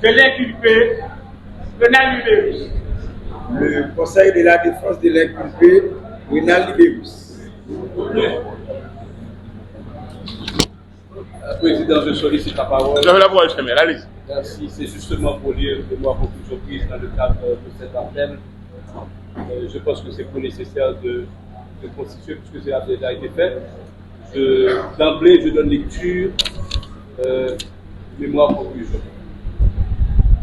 de l'inculpé Renal Libérus. Le Conseil de la défense de l'inculpé Renal Libérus. Président, je sollicite la parole. Vous avez la parole, Chemin, allez-y. Merci, c'est justement pour lire les mots conclusion prise dans le cadre de cet appel. Je pense que c'est plus nécessaire de constituer, puisque cela a déjà été fait. D'emblée, je donne lecture mémoire conclusion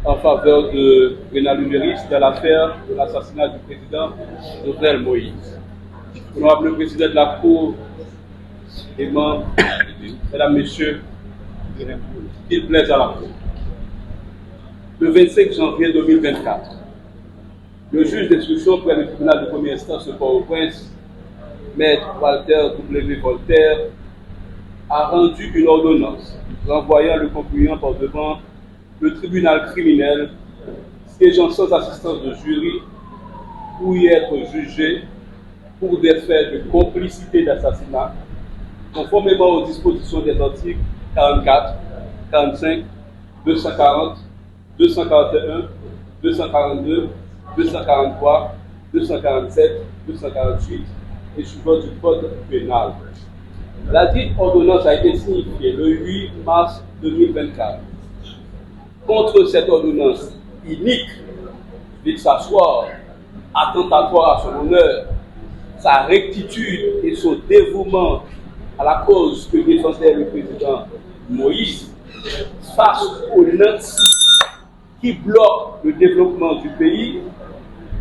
en faveur de Renal Libérus dans l'affaire de l'assassinat du président Jovenel Moïse. Honorable président de la Cour, les membres, mesdames, messieurs, qu'il plaise à la Cour. Le 25 janvier 2024, le juge d'instruction près le tribunal de première instance de Port-au-Prince, Maître Walter W. Voltaire, a rendu une ordonnance renvoyant le concluant par devant le tribunal criminel, siégeant sans assistance de jury, pour y être jugé pour des faits de complicité d'assassinat, conformément aux dispositions des articles 44, 45, 240, 241, 242, 243, 247, 248 et suivant du Code pénal. La dite ordonnance a été signifiée le 8 mars 2024. Contre cette ordonnance inique, vexatoire, attentatoire à son honneur, sa rectitude et son dévouement à la cause que défendait le président Moïse, face aux nantis qui bloquent le développement du pays,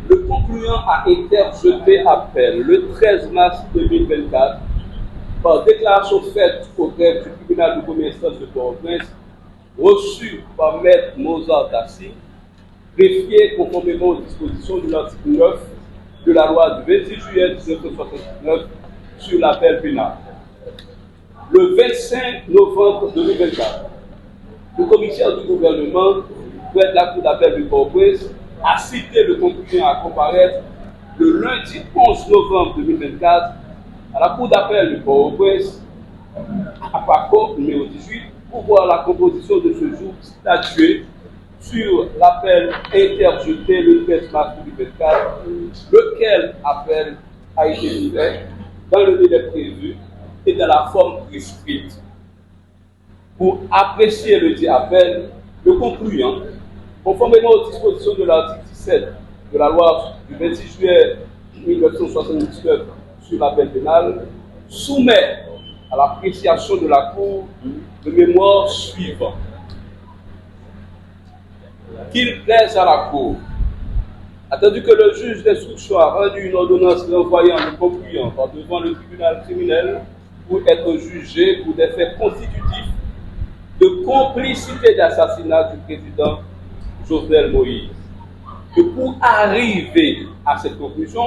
le concluant a interjeté appel le 13 mars 2024 par déclaration faite au greffe du tribunal de première instance de Port-au-Prince, reçu par Maître Mozart Tassi, greffier conformément aux dispositions de l'article 9 de la loi du 26 juillet 1969 sur l'appel pénal. Le 25 novembre 2024, le commissaire du gouvernement, près de la cour d'appel de Port-au-Prince, a cité le concluant à comparaître le lundi 11 novembre 2024 à la cour d'appel de Port-au-Prince, à PACO numéro 18, pour voir la composition de ce jour statué sur l'appel interjeté le 13 mars 2024, lequel appel a été fait dans le délai prévu et dans la forme prescrite. Pour apprécier le dit appel, le concluant, conformément aux dispositions de l'article 17 de la loi du 26 juillet 1979 sur l'appel pénal, soumet à l'appréciation de la Cour de mémoire suivant. Qu'il plaise à la Cour, attendu que le juge d'instruction a rendu une ordonnance renvoyant le concluant par devant le tribunal criminel pour être jugé pour des faits constitutifs de complicité d'assassinat du président Jovenel Moïse, que pour arriver à cette conclusion,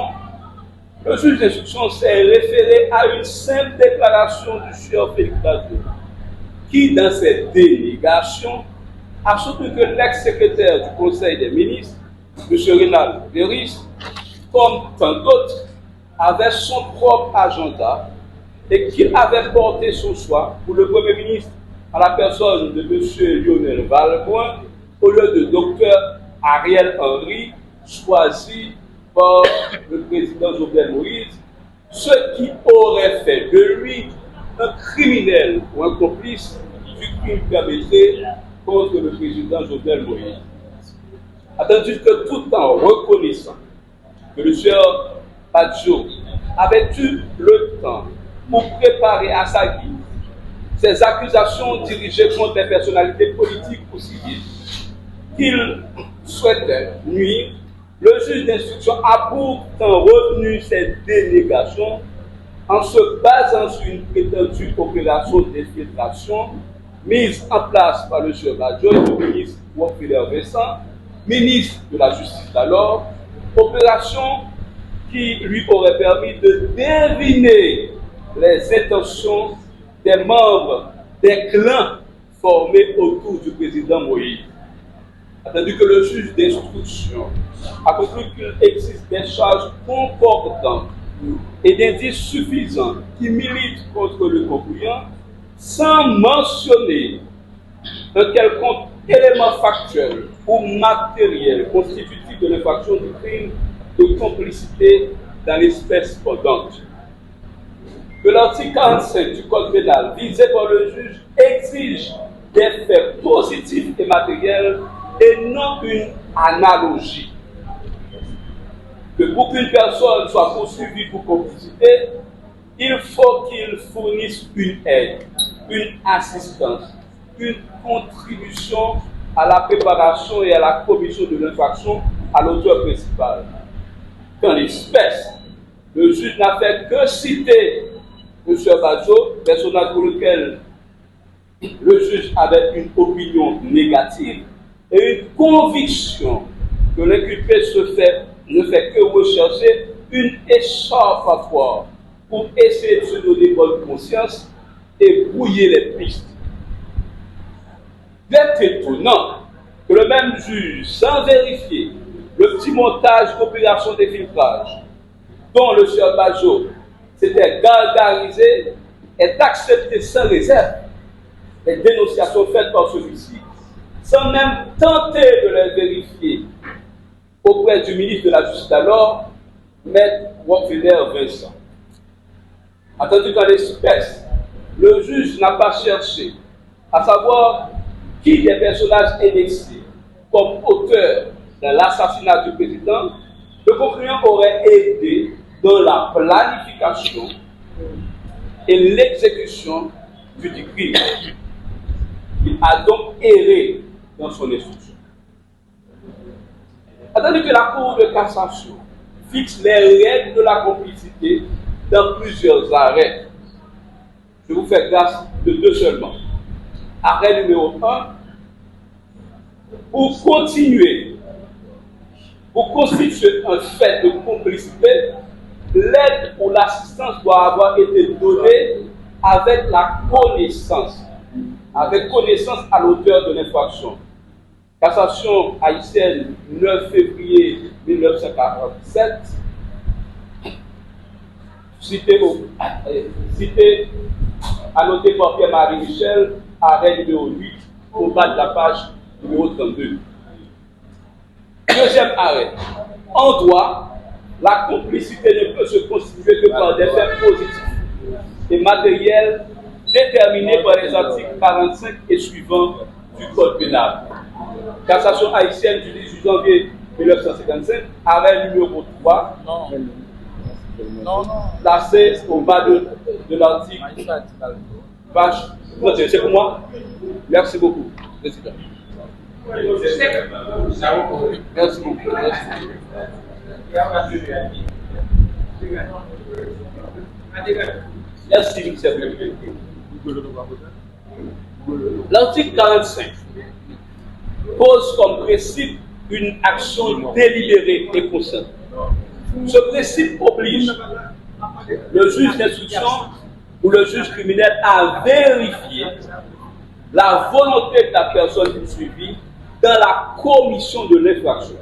le juge d'instruction s'est référé à une simple déclaration du sieur Félix Bazou, qui, dans cette délégation, a soutenu que l'ex-secrétaire du Conseil des ministres, M. Renal Libérus, comme tant d'autres, avait son propre agenda et qu'il avait porté son choix pour le Premier ministre à la personne de M. Lionel Valmoin au lieu de Dr Ariel Henry, choisi par le président Jovenel Moïse, ce qui aurait fait de lui un criminel ou un complice du crime perpétré contre le président Jovenel Moïse. Attendu que tout en reconnaissant que le sieur Badjo avait eu le temps pour préparer à sa guise ces accusations dirigées contre les personnalités politiques ou civiles qu'il souhaitait nuire, le juge d'instruction a pourtant retenu cette délégation en se basant sur une prétendue opération d'infiltration mise en place par le sieur Badjo et le ministre Wilfried Vincent, ministre de la Justice d'alors, opération qui lui aurait permis de deviner les intentions des membres des clans formés autour du président Moïse. Attendu que le juge d'instruction a conclu qu'il existe des charges concordantes et d'indices suffisants qui militent contre le concluant, sans mentionner un quelconque élément factuel ou matériel constitutif de l'infraction du crime de complicité dans l'espèce pendante. Que l'article 45 du Code pénal visé par le juge exige des faits positifs et matériels et non une analogie. Que pour qu'une personne soit poursuivie pour complicité, il faut qu'il fournisse une aide, une assistance, une contribution à la préparation et à la commission de l'infraction à l'auteur principal. Qu'en l'espèce, le juge n'a fait que citer M. Badjo, personnage pour lequel le juge avait une opinion négative et une conviction que l'inculpé ne fait que rechercher une échappatoire pour essayer de se donner bonne conscience et brouiller les pistes. Il est étonnant que le même juge, sans vérifier le petit montage d'opération de filtrage dont le sieur Badjo s'était gargarisé, ait accepté sans réserve les dénonciations faites par celui-ci, sans même tenter de les vérifier auprès du ministre de la Justice d'alors, Maître Wopfeder Vincent. Attendu qu'en l'espèce, le juge n'a pas cherché à savoir qui des personnages indexés comme auteur de l'assassinat du président, le concluant aurait aidé dans la planification et l'exécution du crime. Il a donc erré dans son instruction. Attendu que la Cour de cassation fixe les règles de la complicité dans plusieurs arrêts, je vous fais grâce de deux seulement. Arrêt numéro 1, pour continuer, pour constituer un fait de complicité, l'aide ou l'assistance doit avoir été donnée avec la connaissance, à l'auteur de l'infraction. Cassation haïtienne, 9 février 1947, cité annoté par Pierre-Marie Michel, arrêt numéro 8, au bas de la page numéro 32. Deuxième arrêt. En droit, la complicité ne peut se constituer que par des faits positifs et matériels déterminés par les articles 45 et suivants du Code pénal. Cassation haïtienne du 18 janvier 1955, arrêt numéro 3, placé au bas de l'article. Page. C'est pour moi. Merci beaucoup, Président. Merci beaucoup. Merci, ministère. L'article 45 pose comme principe une action délibérée et consciente. Ce principe oblige le juge d'instruction ou le juge criminel à vérifier la volonté de la personne poursuivie dans la commission de l'infraction.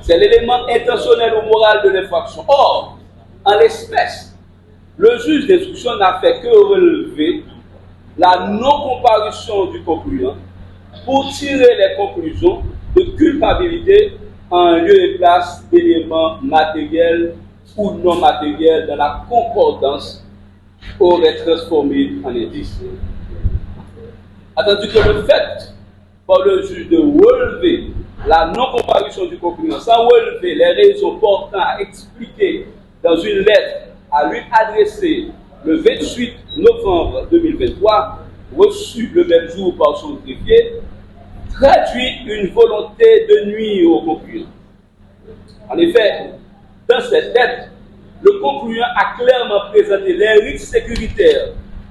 C'est l'élément intentionnel ou moral de l'infraction. Or, en l'espèce, le juge d'instruction n'a fait que relever la non-comparution du concluant pour tirer les conclusions de culpabilité en lieu et place d'éléments matériels ou non matériels dans la concordance aurait transformé en indice. Attendu que le fait par le juge de relever la non-comparution du concluant sans relever les raisons portant à expliquer dans une lettre à lui adressée le 28 novembre 2023, reçue le même jour par son greffier, traduit une volonté de nuire au concluant. En effet, dans cette lettre, le concluant a clairement présenté les risques sécuritaires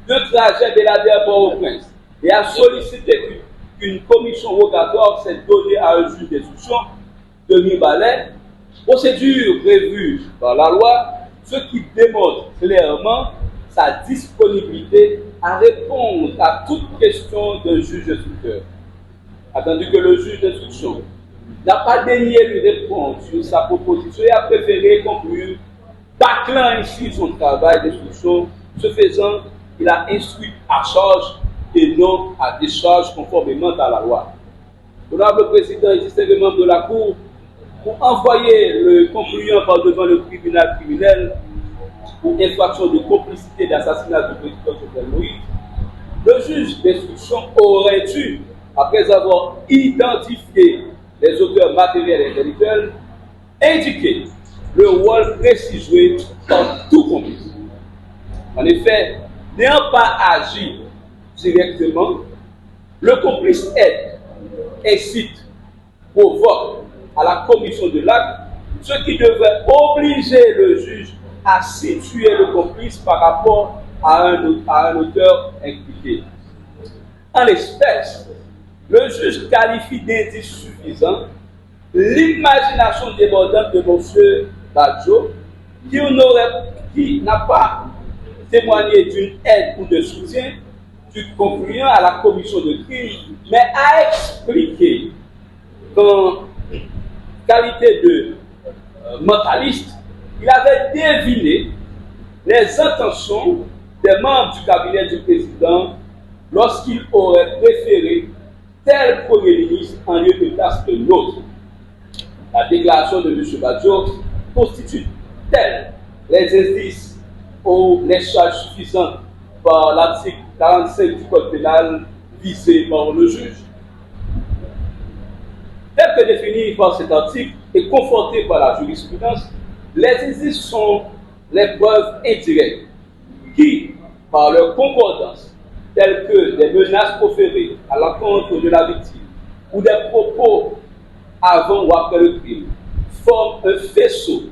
d'un trajet Belader-Port-au-Prince et a sollicité qu'une commission rogatoire s'est donnée à un juge d'instruction, demi-balai, procédure prévue par la loi, ce qui démontre clairement sa disponibilité à répondre à toute question d'un juge instructeur. Attendu que le juge d'instruction n'a pas daigné lui répondre sur sa proposition et a préféré conclure, bâclant ainsi son travail d'instruction. Ce faisant, il a instruit à charge et non à décharge conformément à la loi. Honorable Président et distingués membres de la Cour, pour envoyer le concluant par devant le tribunal criminel pour infraction de complicité d'assassinat du président Jovenel Moïse, le juge d'instruction aurait dû, après avoir identifié les auteurs matériels et intellectuels, indiquer le rôle précis joué par tout complice. En effet, n'ayant pas agi directement, le complice aide, incite, provoque à la commission de l'acte, ce qui devrait obliger le juge à situer le complice par rapport à un auteur impliqué. En l'espèce, le juge qualifie d'indice suffisant l'imagination débordante de M. Badjo, qui n'a pas témoigné d'une aide ou de soutien du concluant à la commission de crime, mais a expliqué qu'en qualité de mentaliste, il avait deviné les intentions des membres du cabinet du président lorsqu'il aurait préféré tel Premier ministre en lieu de place que l'autre. La déclaration de M. Badjo constitue-t-elle les indices ou les charges suffisantes par l'article 45 du Code pénal visé par le juge? Tel que défini par cet article et conforté par la jurisprudence, les indices sont les preuves indirectes qui, par leur concordance, telles que des menaces proférées à l'encontre de la victime ou des propos avant ou après le crime, forment un faisceau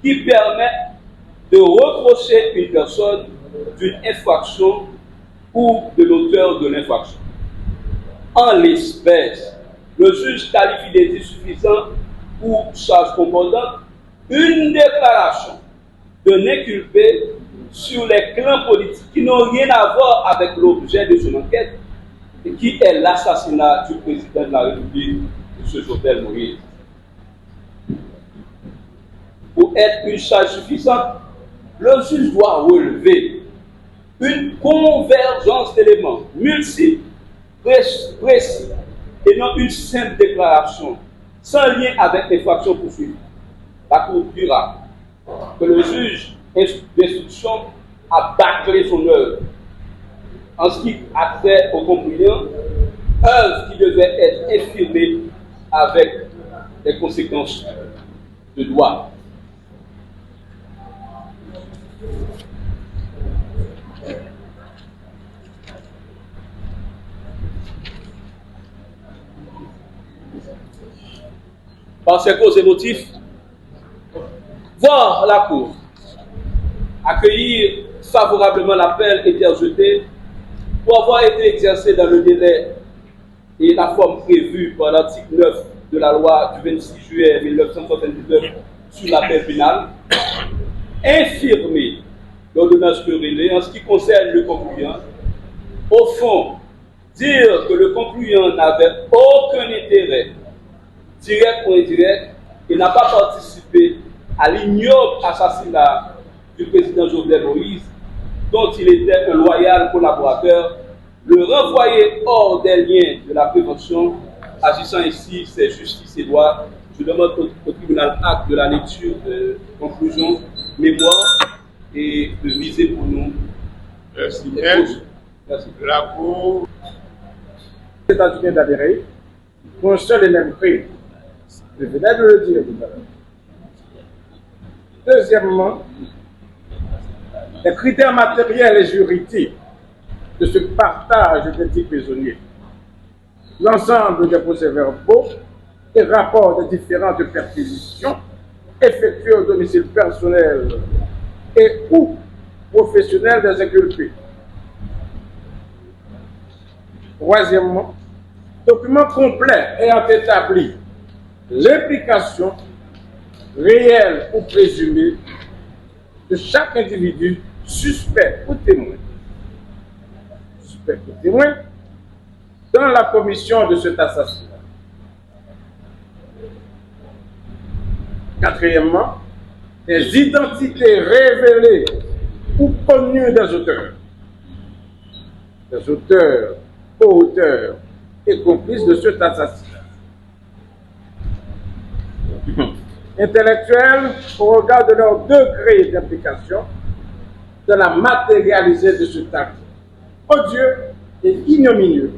qui permet de reprocher une personne d'une infraction ou de l'auteur de l'infraction. En l'espèce, le juge qualifie d'indice suffisant ou charge concordante une déclaration d'un inculpé sur les clans politiques qui n'ont rien à voir avec l'objet de son enquête, et qui est l'assassinat du président de la République, M. Jovenel Moïse. Pour être une charge suffisante, le juge doit relever une convergence d'éléments multiples, précis, et non une simple déclaration sans lien avec l'infraction poursuivie. La Cour dira que le juge d'instruction a bâclé son œuvre en ce qui a trait au concluant, œuvre qui devait être infirmée avec des conséquences de droit. Par ces causes et motifs, voir la Cour accueillir favorablement l'appel interjeté pour avoir été exercé dans le délai et la forme prévue par l'article 9 de la loi du 26 juillet 1979 sur l'appel pénal, infirmer l'ordonnance querellée en ce qui concerne le concluant. Au fond, dire que le concluant n'avait aucun intérêt, direct ou indirect, et n'a pas participé à l'ignoble assassinat du président Jovenel Moïse, dont il était un loyal collaborateur, le renvoyer hors des liens de la prévention, agissant ici, c'est justice et droit. Je demande au tribunal acte de la lecture de conclusion, mémoire et de viser pour nous. Merci. Merci. La Cour. États-Unis d'adhérer pour un seul et même prix. Je venais de le dire tout à l'heure. Deuxièmement, les critères matériels et juridiques de ce partage des dix prisonniers, l'ensemble des procès-verbaux et rapports des différentes perquisitions effectuées au domicile personnel et ou professionnel des inculpés. Troisièmement, document complet ayant établi l'implication réelle ou présumée de chaque individu suspect ou témoin dans la commission de cet assassinat. Quatrièmement, les identités révélées ou connues des auteurs co-auteurs et complices de cet assassinat. Intellectuels, au regard de leur degré d'implication, de la matérialisée de cet acte odieux et ignominieux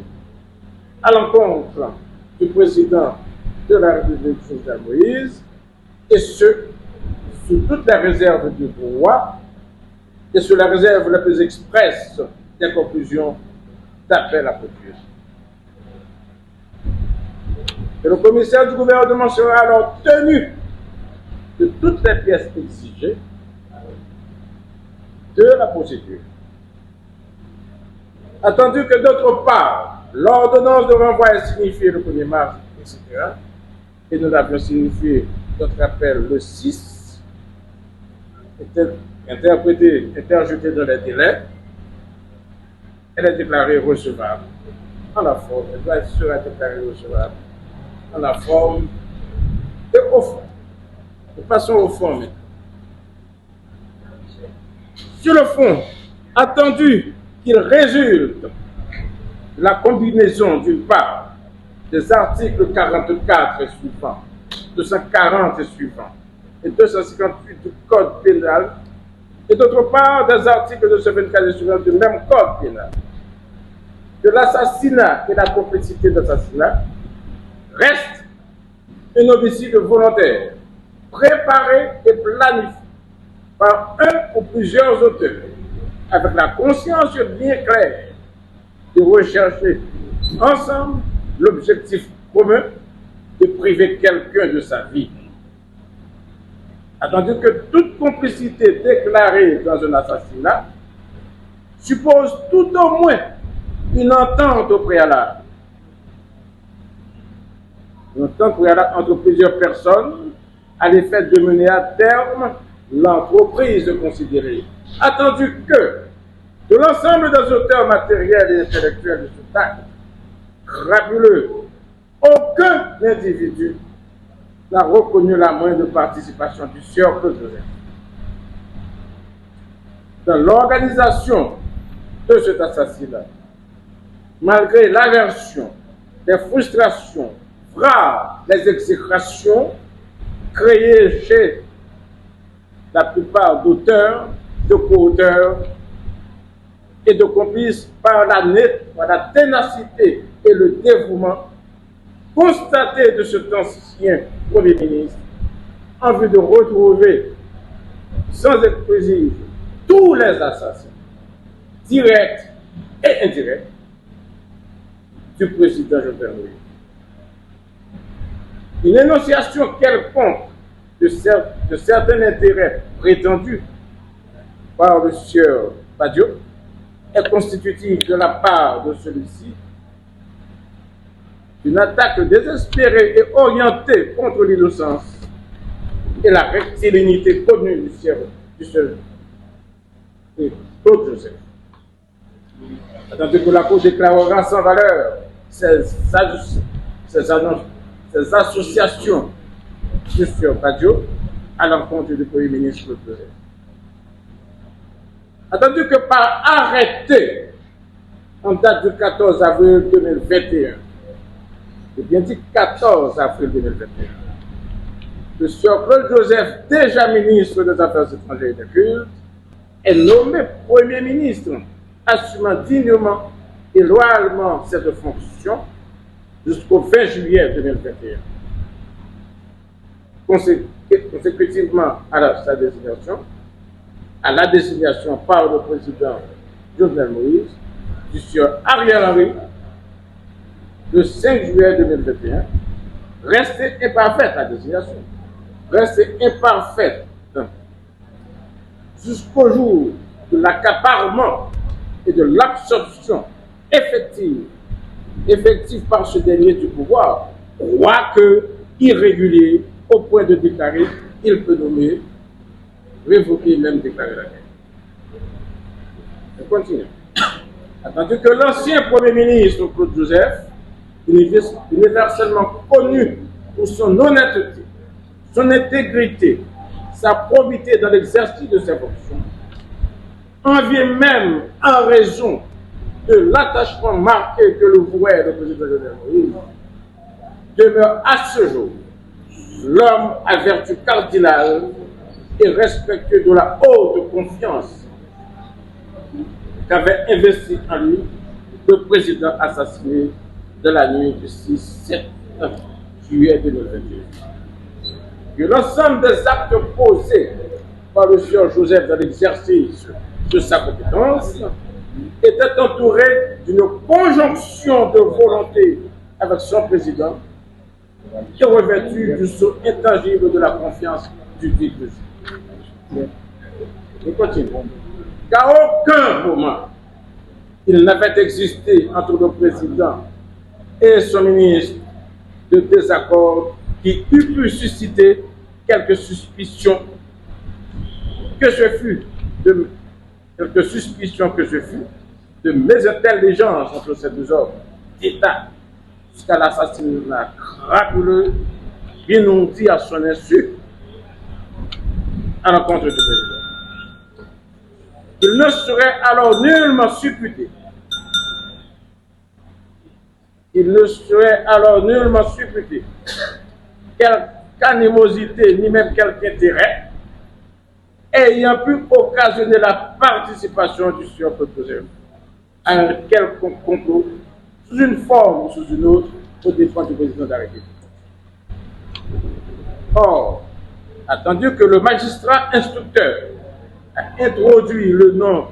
à l'encontre du président de la République, Jovenel Moïse, et ce, sous toute la réserve du droit et sous la réserve la plus expresse des conclusions d'appel à procure. Et le commissaire du gouvernement sera alors tenu de toutes les pièces exigées de la procédure. Attendu que d'autre part, l'ordonnance de renvoi est signifiée le 1er mars, etc., et nous l'avions signifié notre appel le 6, était interjetée dans les délais, elle est déclarée recevable en la forme, elle sera déclarée recevable en la forme et au fond. Nous passons au fond maintenant. Sur le fond, attendu qu'il résulte de la combinaison d'une part des articles 44 et suivants, 240 et suivants, et 258 du Code pénal, et d'autre part des articles 224 et suivants du même Code pénal, que l'assassinat et la complicité d'assassinat restent un homicide volontaire, préparé et planifié par un ou plusieurs auteurs, avec la conscience bien claire de rechercher ensemble l'objectif commun de priver quelqu'un de sa vie. Attendu que toute complicité déclarée dans un assassinat suppose tout au moins une entente au préalable. Une entente préalable entre plusieurs personnes à l'effet de mener à terme l'entreprise considérée. Attendu que, de l'ensemble des auteurs matériels et intellectuels de cet acte crapuleux, aucun individu n'a reconnu la moindre participation du sieur Claude Joseph dans l'organisation de cet assassinat, malgré l'aversion, les frustrations, voire les exécrations créées chez la plupart d'auteurs, de co-auteurs et de complices par la ténacité et le dévouement constaté de cet ancien Premier ministre en vue de retrouver sans exclusive tous les assassins, directs et indirects, du président Jovenel Moïse. Une énonciation quelconque de certains intérêts prétendus par le sieur Badiou est constitutive de la part de celui-ci d'une attaque désespérée et orientée contre l'innocence et la rectilignité connue du sieur Claude Joseph. Attendu que la Cour déclarera sans valeur ces associations du sieur Badiou à l'encontre du Premier ministre Claude Joseph. Attendu que par arrêté en date du 14 avril 2021, j'ai bien dit 14 avril 2021, le sieur Claude Joseph, déjà ministre des Affaires étrangères et des Cultes, est nommé Premier ministre, assumant dignement et loyalement cette fonction jusqu'au 20 juillet 2021. Consécutivement à sa désignation, à la désignation par le président Jovenel Moïse du sieur Ariel Henry, le 5 juillet 2021, restait imparfaite la désignation, restait imparfaite jusqu'au jour de l'accaparement et de l'absorption effective par ce dernier du pouvoir, quoique irrégulier au point de déclarer qu'il peut nommer, révoquer, même déclarer la guerre. On continue. Attendu que l'ancien Premier ministre Claude Joseph, universellement connu pour son honnêteté, son intégrité, sa probité dans l'exercice de ses fonctions, en vient même en raison de l'attachement marqué que le vouait le président Jovenel Moïse, demeure à ce jour l'homme à vertu cardinale et respectueux de la haute confiance qu'avait investi en lui le président assassiné de la nuit du 6-7 juillet 2021. Que l'ensemble des actes posés par le sieur Joseph dans l'exercice de sa compétence était entouré d'une conjonction de volonté avec son président qui revêtu du sceau intangible de la confiance du dit président. Je continue. Qu'à aucun moment il n'avait existé entre le président et son ministre de désaccord qui eût pu susciter quelques suspicions que je fus de mésintelligence entre ces deux hommes d'État jusqu'à l'assassinat crapuleux inondé à son insu à l'encontre du président. Il ne serait alors nullement supputé quelque animosité ni même quelque intérêt ayant pu occasionner la participation du sieur Joseph à un quelconque complot sous une forme ou sous une autre aux dépens du président de la République. Or, attendu que le magistrat instructeur a introduit le nom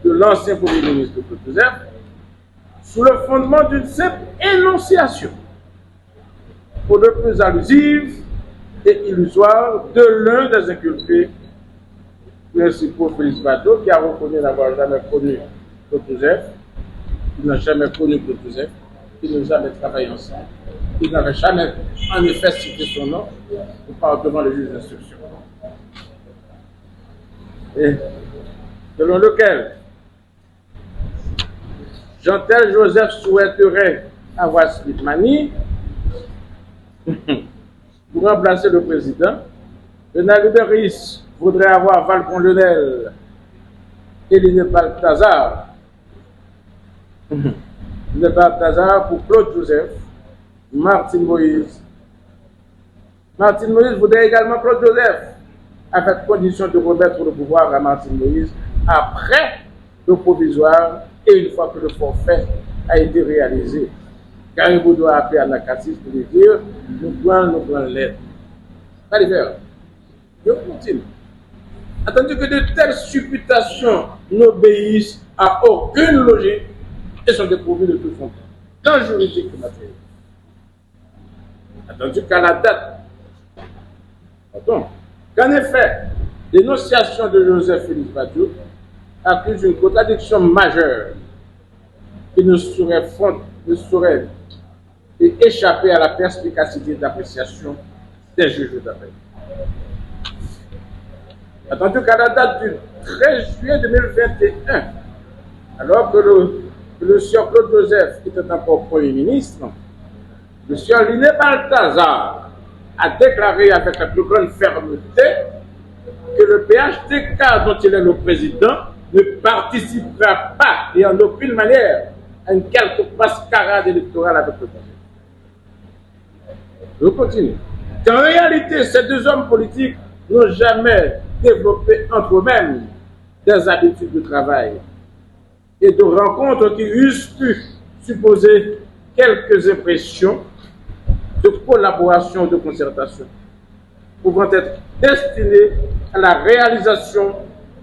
de l'ancien Premier ministre Joseph sous le fondement d'une simple énonciation, pour le plus allusive et illusoire, de l'un des inculpés principaux, Félix Bateau, qui a reconnu n'avoir jamais connu Claude Joseph, il n'a jamais connu Claude Joseph, ils n'ont jamais travaillé ensemble, il n'avait jamais en effet cité son nom devant le juge d'instruction. Et selon lequel Jean-Tel Joseph souhaiterait avoir Smith-Mani pour remplacer le président. Bernard Luberis voudrait avoir Valbon-Lenel et Linet Balthazar. Linet Balthazar pour Claude Joseph, Martine Moïse. Martine Moïse voudrait également Claude Joseph, avec condition de remettre le pouvoir à Martine Moïse après le provisoire et une fois que le forfait a été réalisé. Caribou doit appeler Anakasis pour lui dire nous prenons l'aide. Pas les faire. Je continue. Attendu que de telles supputations n'obéissent à aucune logique et sont dépourvues de tout fondement, tant juridique que matériel. Attendu qu'à la date, qu'en effet, l'énonciation de Joseph Félix Badiou accuse une contradiction majeure qui ne saurait échapper à la perspicacité d'appréciation des juges d'appel. Attendu qu'à la date du 13 juillet 2021, alors que le sieur Claude Joseph était encore Premier ministre, le sieur Linet Balthazar a déclaré avec la plus grande fermeté que le PHTK dont il est le président ne participera pas et en aucune manière à une quelconque mascarade électorale avec le président. Je continue. En réalité, ces deux hommes politiques n'ont jamais développé entre eux-mêmes des habitudes de travail et de rencontres qui eussent pu supposer quelques impressions de collaboration, de concertation, pouvant être destinées à la réalisation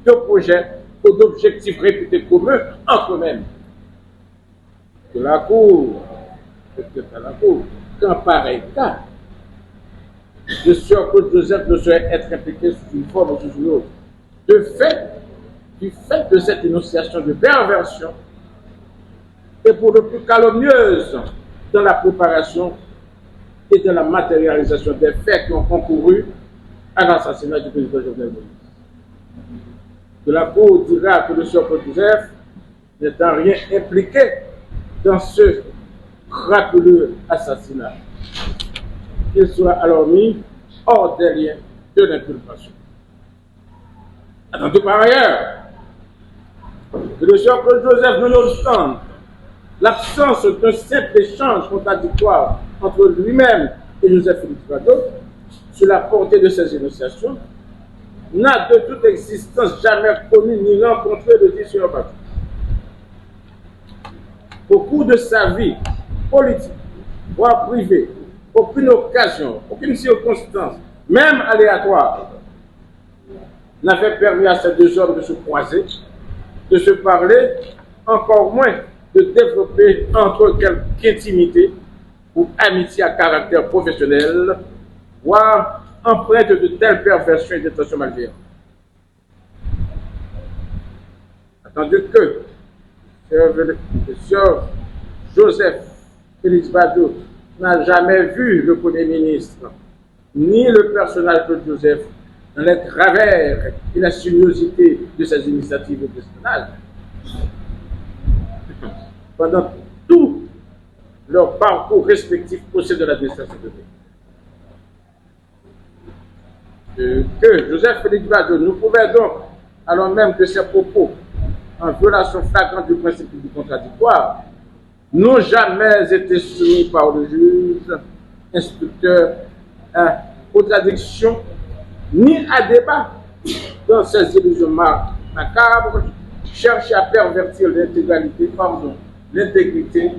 de projets ou d'objectifs réputés communs entre eux-mêmes. De la Cour, peut-être à la Cour, qu'en pareil cas, le sieur Claude Joseph ne saurait être impliqué sous une forme ou sous une autre. Du fait de cette énonciation de perversion, et pour le plus calomnieuse dans la préparation et dans la matérialisation des faits qui ont concouru à l'assassinat du président Jovenel Moïse. De la Cour dira que le sieur Claude Joseph n'est en rien impliqué dans ce crapuleux assassinat. Il sera alors mis hors des liens de l'inculpation. Attendu par ailleurs, que le sieur Claude Joseph, nonobstant l'absence d'un simple échange contradictoire entre lui-même et Joseph-Félix Badot sur la portée de ces énonciations n'a de toute existence jamais connu ni rencontré de dit Badot. Au cours de sa vie politique, voire privée, aucune occasion, aucune circonstance, même aléatoire, n'avait permis à ces deux hommes de se croiser, de se parler, encore moins de développer entre eux quelque intimité ou amitié à caractère professionnel, voire empreinte de telles perversions et d'intentions malveillantes. Attendu que Sir Joseph Félix Badot n'a jamais vu le Premier ministre, ni le personnage de Joseph, dans les travers et la sinuosité de ses initiatives d'espionnage. Pendant tout leur parcours respectif au sein de l'administration de l'État. Que Joseph Félix Badot nous prouvait donc, alors même que ses propos, en violation flagrante du principe du contradictoire, n'ont jamais été soumis par le juge, instructeur, à contradiction, ni à débat dans ces illusions macabres, cherchent à pervertir l'intégrité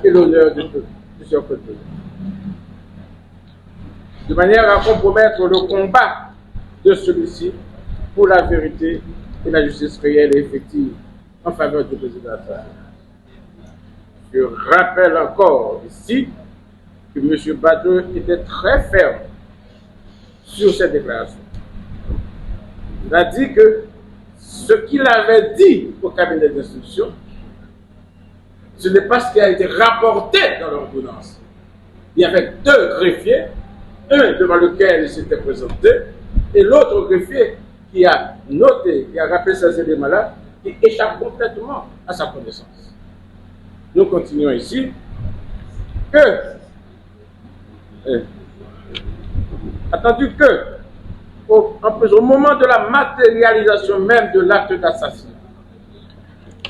et l'honneur de ce côté. De manière à compromettre le combat de celui-ci pour la vérité et la justice réelle et effective en faveur du président Assad. Je rappelle encore ici que M. Badot était très ferme sur cette déclaration. Il a dit que ce qu'il avait dit au cabinet d'instruction, ce n'est pas ce qui a été rapporté dans l'ordonnance. Il y avait deux greffiers, un devant lequel il s'était présenté, et l'autre greffier qui a noté, qui a rappelé ces éléments-là, qui échappe complètement à sa connaissance. Nous continuons ici que, attendu que, au moment de la matérialisation même de l'acte d'assassinat,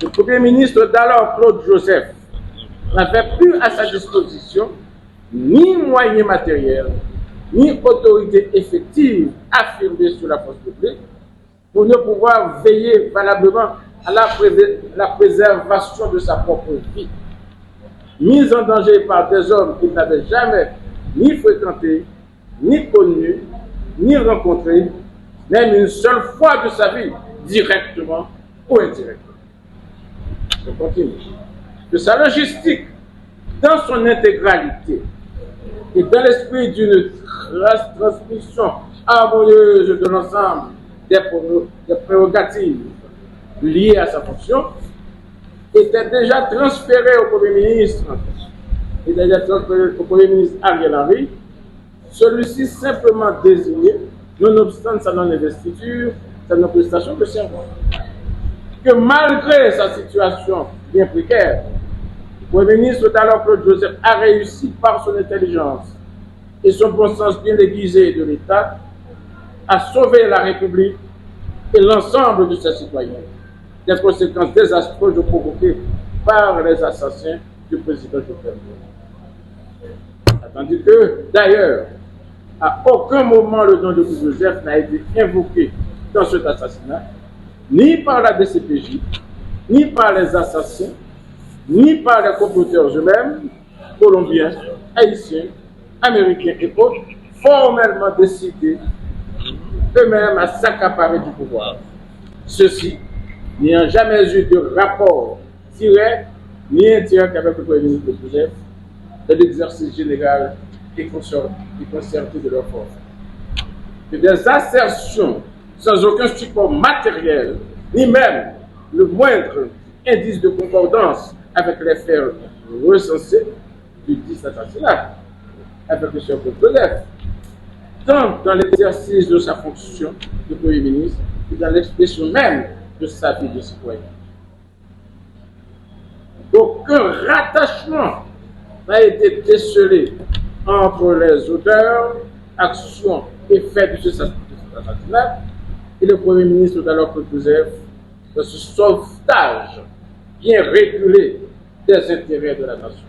le Premier ministre d'alors, Claude Joseph, n'avait plus à sa disposition ni moyens matériels, ni autorité effective affirmée sur la force publique pour ne pouvoir veiller valablement à la préservation de sa propre vie, mise en danger par des hommes qu'il n'avait jamais ni fréquentés, ni connus, ni rencontrés, même une seule fois de sa vie, directement ou indirectement. Je continue. Que sa logistique, dans son intégralité, et dans l'esprit d'une transmission harmonieuse de l'ensemble des prérogatives liées à sa fonction, était déjà transférée au Premier ministre, Ariel Henry, celui-ci simplement désigné, nonobstant sa non-investiture, sa non-prestation de serment. Que malgré sa situation bien précaire, le Premier ministre d'alors Claude Joseph a réussi par son intelligence et son bon sens bien aiguisé de l'État à sauver la République et l'ensemble de ses citoyens des conséquences désastreuses provoquées par les assassins du président Jovenel Moïse. Tandis que, d'ailleurs, à aucun moment le nom de Claude Joseph n'a été invoqué dans cet assassinat, ni par la DCPJ, ni par les assassins, ni par les comploteurs eux-mêmes, colombiens, haïtiens, américains et autres, formellement décidés eux-mêmes à s'accaparer du pouvoir. Ceux-ci n'ayant jamais eu de rapport direct ni indirect avec le Premier ministre de Joseph de l'exercice général et concerté de leur force. Que des assertions sans aucun support matériel, ni même le moindre indice de concordance avec les faits recensés du 10 assassinat, avec le chef de Joseph, tant dans l'exercice de sa fonction de Premier ministre que dans l'expression même de sa vie de citoyen. Aucun rattachement n'a été décelé entre les auteurs, actions et faits de cet assassinat et le Premier ministre d'alors Claude Joseph, de ce sauvetage bien régulé des intérêts de la nation.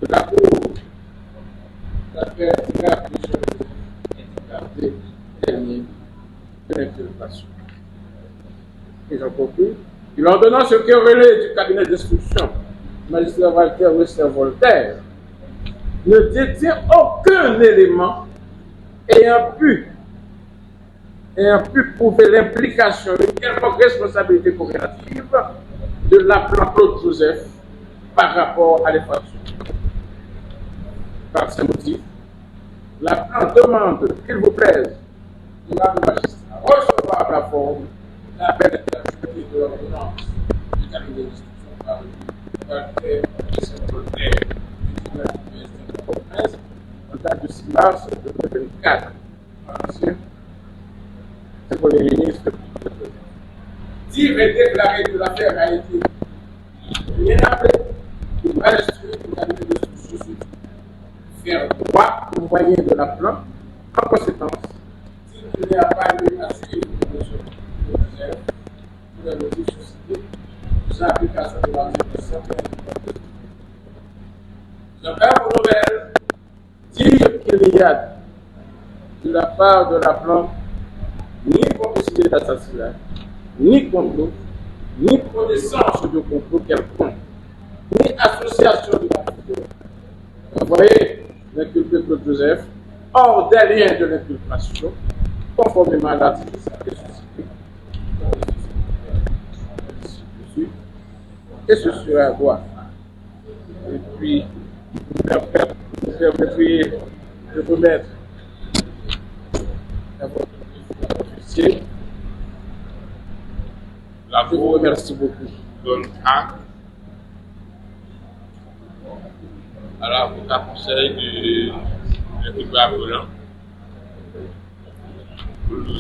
La Cour d'appel regarde les choses écartées dernier de l'inculpation. Et j'en conclus. L'ordonnance querellée du cabinet d'instruction, magistrat Walter Wester-Voltaire, ne détient aucun élément ayant pu prouver l'implication d'une quelconque responsabilité corrélative de l'appelant Claude Joseph par rapport à l'infraction. Par ces motifs, l'appelant demande qu'il vous plaise, honorable magistrat, recevoir la forme l'appel de l'ordonnance du cabinet d'instruction par Walter Wester-Voltaire du tribunal de la province en date de 6 mars 2024. C'est pour les ministres. Dire et déclarer que l'affaire a été bien appelée, il va instruire le cabinet d'instruction sur faire droit au moyen de l'appelant. En conséquence, s'il n'y a pas lieu à suivre le besoin de réserve pour les motifs suscités, sous application de l'article 51 j'entends vos nouvelles dire qu'il y a de la part de l'appelant ni complicité d'assassinat, ni complot, ni connaissance de complot quelconque, ni association de la figure. Vous voyez, l'inculpé Claude Joseph, hors des liens de l'inculpation, conformément à l'article 5 et ce sera droit. Et puis, vous permettriez de remettre à votre officier. La Je vous Cour remercie beaucoup. donne acte à l'avocat conseil de l'inculpé appelant